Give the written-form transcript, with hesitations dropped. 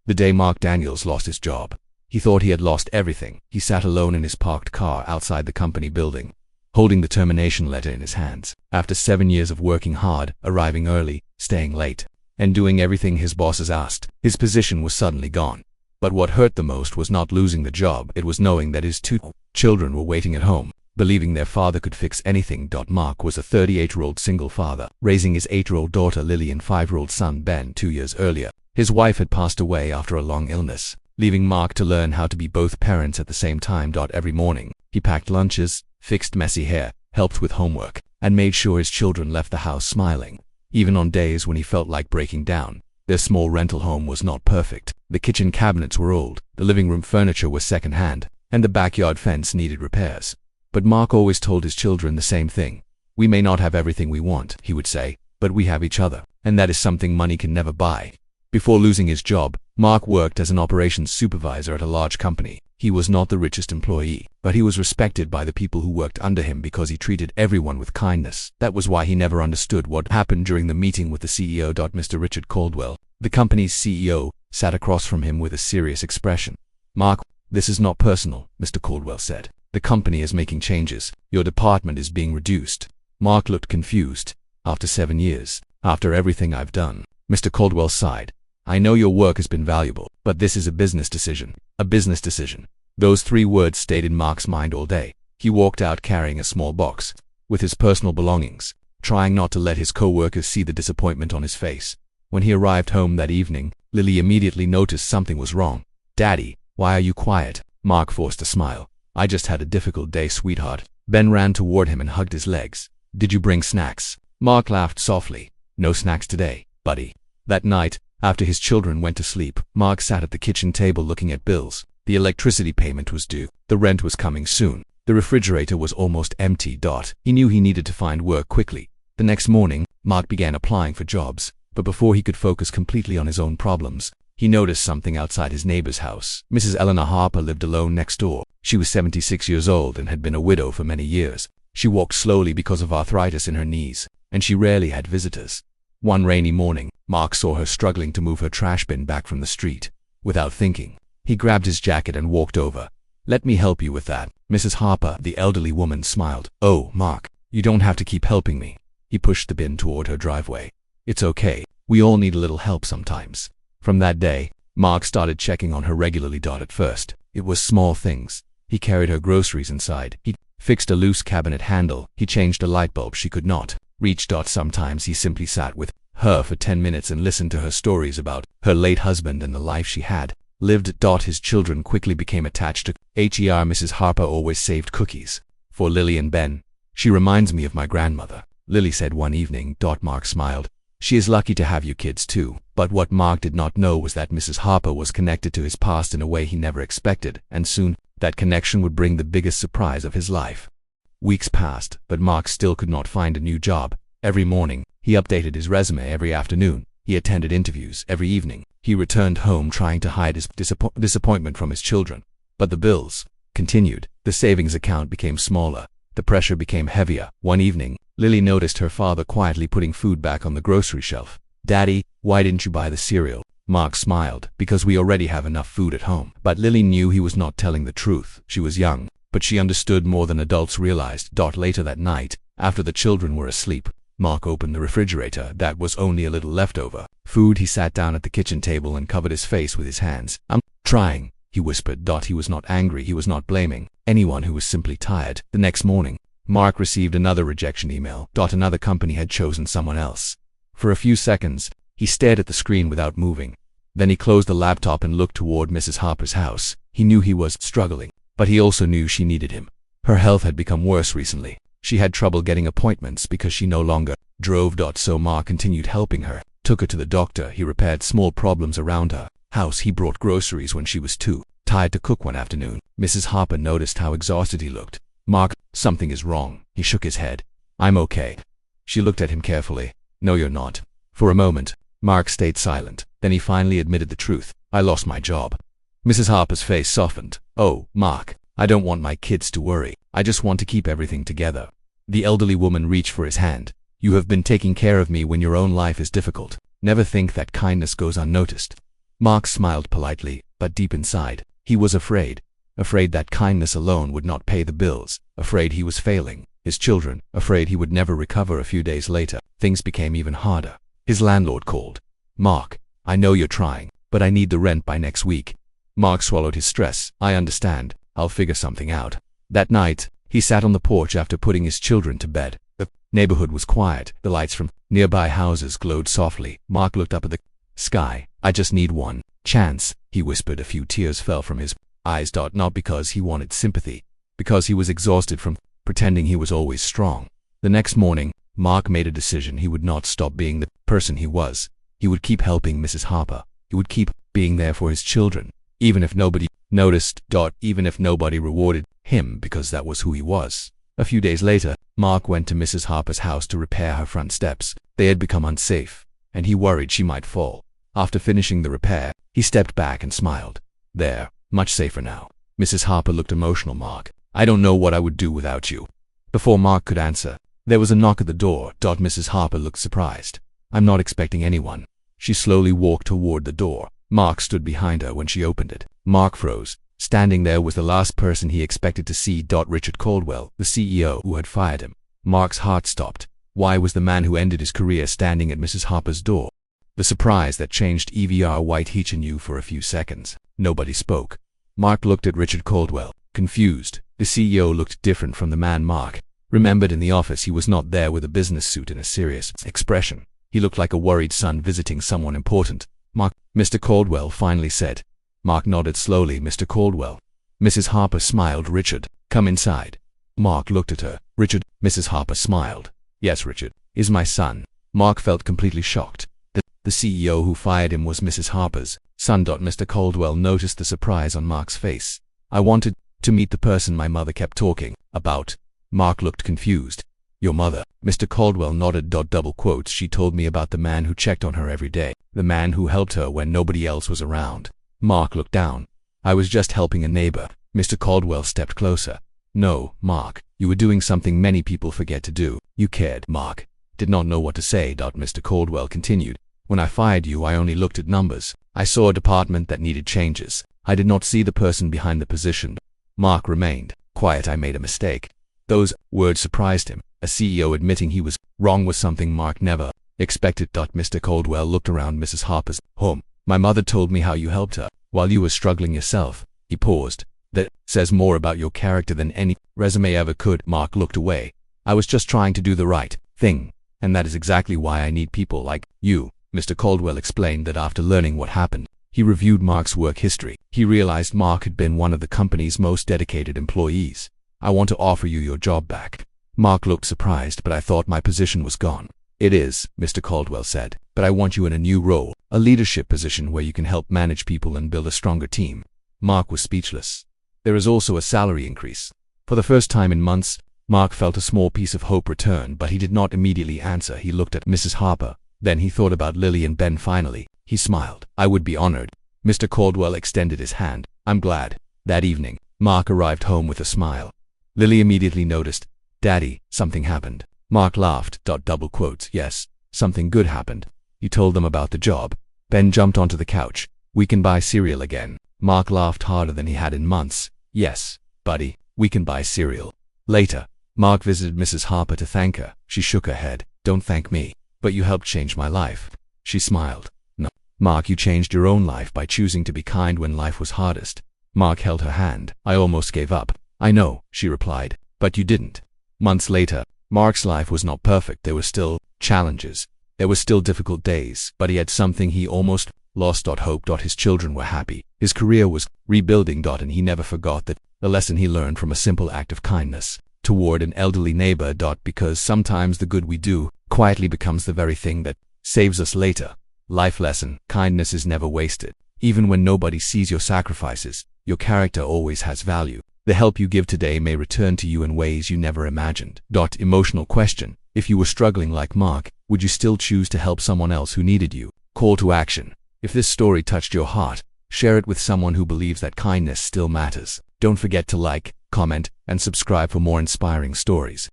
The day Mark Daniels lost his job, he thought he had lost everything. He sat alone in his parked car outside the company building, holding the termination letter in his hands. After 7 years of working hard, arriving early, staying late, and doing everything his bosses asked, his position was suddenly gone. But what hurt the most was not losing the job, it was knowing that his 2 children were waiting at home, believing their father could fix anything. Mark was a 38-year-old single father, raising his 8-year-old daughter Lily and 5-year-old son Ben 2 years earlier. His wife had passed away after a long illness, leaving Mark to learn how to be both parents at the same time. Every morning, he packed lunches, fixed messy hair, helped with homework, and made sure his children left the house smiling. Even on days when he felt like breaking down, their small rental home was not perfect. The kitchen cabinets were old, the living room furniture was second-hand, and the backyard fence needed repairs. But Mark always told his children the same thing. "We may not have everything we want," he would say, "but we have each other, and that is something money can never buy." Before losing his job, Mark worked as an operations supervisor at a large company. He was not the richest employee, but he was respected by the people who worked under him because he treated everyone with kindness. That was why he never understood what happened during the meeting with the CEO. Mr. Richard Caldwell, the company's CEO, sat across from him with a serious expression. "Mark, this is not personal," Mr. Caldwell said. "The company is making changes. Your department is being reduced." Mark looked confused. "After 7 years, after everything I've done," Mr. Caldwell sighed. "I know your work has been valuable, but this is a business decision. A business decision." Those 3 words stayed in Mark's mind all day. He walked out carrying a small box with his personal belongings, trying not to let his co-workers see the disappointment on his face. When he arrived home that evening, Lily immediately noticed something was wrong. "Daddy, why are you quiet?" Mark forced a smile. "I just had a difficult day, sweetheart." Ben ran toward him and hugged his legs. "Did you bring snacks?" Mark laughed softly. "No snacks today, buddy." That night, after his children went to sleep, Mark sat at the kitchen table looking at bills. The electricity payment was due. The rent was coming soon. The refrigerator was almost empty. He knew he needed to find work quickly. The next morning, Mark began applying for jobs, but before he could focus completely on his own problems, he noticed something outside his neighbor's house. Mrs. Eleanor Harper lived alone next door. She was 76 years old and had been a widow for many years. She walked slowly because of arthritis in her knees, and she rarely had visitors. One rainy morning, Mark saw her struggling to move her trash bin back from the street. Without thinking, he grabbed his jacket and walked over. "Let me help you with that." Mrs. Harper, the elderly woman, smiled. "Oh, Mark, you don't have to keep helping me." He pushed the bin toward her driveway. "It's okay. We all need a little help sometimes." From that day, Mark started checking on her regularly. At first, it was small things. He carried her groceries inside. He fixed a loose cabinet handle. He changed a light bulb she could not reach. Sometimes he simply sat with her for 10 minutes and listened to her stories about her late husband and the life she had lived. His children quickly became attached to her. Mrs. Harper always saved cookies for Lily and Ben. "She reminds me of my grandmother," Lily said one evening. Mark smiled. "She is lucky to have you kids too." But what Mark did not know was that Mrs. Harper was connected to his past in a way he never expected, and soon, that connection would bring the biggest surprise of his life. Weeks passed, but Mark still could not find a new job. Every morning, he updated his resume. Every afternoon, he attended interviews. Every evening, he returned home trying to hide his disappointment from his children. But the bills continued. The savings account became smaller. The pressure became heavier. One evening, Lily noticed her father quietly putting food back on the grocery shelf. "Daddy, why didn't you buy the cereal?" Mark smiled. "Because we already have enough food at home." But Lily knew he was not telling the truth. She was young, but she understood more than adults realized. Later that night, after the children were asleep, Mark opened the refrigerator. That was only a little leftover food. He sat down at the kitchen table and covered his face with his hands. "I'm trying," he whispered. He was not angry. He was not blaming anyone, who was simply tired. The next morning, Mark received another rejection email. Another company had chosen someone else. For a few seconds, he stared at the screen without moving. Then he closed the laptop and looked toward Mrs. Harper's house. He knew he was struggling, but he also knew she needed him. Her health had become worse recently. She had trouble getting appointments because she no longer drove. So Mark continued helping her, took her to the doctor. He repaired small problems around her house. He brought groceries when she was too tired to cook. One afternoon, Mrs. Harper noticed how exhausted he looked. "Mark, something is wrong." He shook his head. "I'm okay." She looked at him carefully. "No, you're not." For a moment, Mark stayed silent. Then he finally admitted the truth. "I lost my job." Mrs. Harper's face softened. "Oh, Mark, I don't want my kids to worry. I just want to keep everything together." The elderly woman reached for his hand. "You have been taking care of me when your own life is difficult. Never think that kindness goes unnoticed." Mark smiled politely, but deep inside, he was afraid. Afraid that kindness alone would not pay the bills. Afraid he was failing his children. Afraid he would never recover. A few days later, things became even harder. His landlord called. "Mark, I know you're trying, but I need the rent by next week." Mark swallowed his stress. "I understand. I'll figure something out." That night, he sat on the porch after putting his children to bed. The neighborhood was quiet. The lights from nearby houses glowed softly. Mark looked up at the sky. "I just need one chance," he whispered. A few tears fell from his eyes. Not because he wanted sympathy, because he was exhausted from pretending he was always strong. The next morning, Mark made a decision. He would not stop being the person he was. He would keep helping Mrs. Harper. He would keep being there for his children, even if nobody noticed. Even if nobody rewarded him, because that was who he was. A few days later, Mark went to Mrs. Harper's house to repair her front steps. They had become unsafe, and he worried she might fall. After finishing the repair, he stepped back and smiled. "There, much safer now." Mrs. Harper looked emotional. "Mark, I don't know what I would do without you." Before Mark could answer, there was a knock at the door. Mrs. Harper looked surprised. "I'm not expecting anyone." She slowly walked toward the door. Mark stood behind her when she opened it. Mark froze. Standing there was the last person he expected to see. Richard Caldwell, the CEO who had fired him. Mark's heart stopped. Why was the man who ended his career standing at Mrs. Harper's door? The surprise that changed EVR White Heach knew for a few seconds. Nobody spoke. Mark looked at Richard Caldwell, confused. The CEO looked different from the man Mark remembered in the office. He was not there with a business suit and a serious expression. He looked like a worried son visiting someone important. "Mark," Mr. Caldwell finally said. Mark nodded slowly. "Mr. Caldwell." Mrs. Harper smiled. "Richard, come inside." Mark looked at her. "Richard." Mrs. Harper smiled. "Yes, Richard is my son." Mark felt completely shocked. The CEO who fired him was Mrs. Harper's son. Mr. Caldwell noticed the surprise on Mark's face. "I wanted to meet the person my mother kept talking about." Mark looked confused. "Your mother?" Mr. Caldwell nodded. Double quotes. "She told me about the man who checked on her every day, the man who helped her when nobody else was around." Mark looked down. "I was just helping a neighbor." Mr. Caldwell stepped closer. "No, Mark, you were doing something many people forget to do. You cared." Mark did not know what to say. Mr. Caldwell continued. "When I fired you, I only looked at numbers. I saw a department that needed changes. I did not see the person behind the position." Mark remained quiet. "I made a mistake." Those words surprised him. A CEO admitting he was wrong was something Mark never expected. Mr. Caldwell looked around Mrs. Harper's home. "My mother told me how you helped her while you were struggling yourself." He paused. "That says more about your character than any resume ever could." Mark looked away. "I was just trying to do the right thing, and that is exactly why I need people like you." Mr. Caldwell explained that after learning what happened, he reviewed Mark's work history. He realized Mark had been one of the company's most dedicated employees. "I want to offer you your job back." Mark looked surprised. "But I thought my position was gone." "It is," Mr. Caldwell said, "but I want you in a new role, a leadership position where you can help manage people and build a stronger team." Mark was speechless. "There is also a salary increase." For the first time in months, Mark felt a small piece of hope return, but he did not immediately answer. He looked at Mrs. Harper. Then he thought about Lily and Ben. Finally, he smiled. "I would be honored." Mr. Caldwell extended his hand. "I'm glad." That evening, Mark arrived home with a smile. Lily immediately noticed. "Daddy, something happened." Mark laughed. Double quotes. "Yes, something good happened. You told them about the job." Ben jumped onto the couch. "We can buy cereal again." Mark laughed harder than he had in months. "Yes, buddy, we can buy cereal." Later, Mark visited Mrs. Harper to thank her. She shook her head. "Don't thank me. But you helped change my life." She smiled. "No, Mark, you changed your own life by choosing to be kind when life was hardest." Mark held her hand. "I almost gave up." "I know," she replied, "but you didn't." Months later, Mark's life was not perfect. There were still challenges. There were still difficult days, but he had something he almost lost. Hope. His children were happy. His career was rebuilding. And he never forgot the lesson he learned from a simple act of kindness toward an elderly neighbor. Because sometimes the good we do quietly becomes the very thing that saves us later. Life lesson: kindness is never wasted. Even when nobody sees your sacrifices, your character always has value. The help you give today may return to you in ways you never imagined. Emotional question: if you were struggling like Mark, would you still choose to help someone else who needed you? Call to action: if this story touched your heart, share it with someone who believes that kindness still matters. Don't forget to like, comment, and subscribe for more inspiring stories.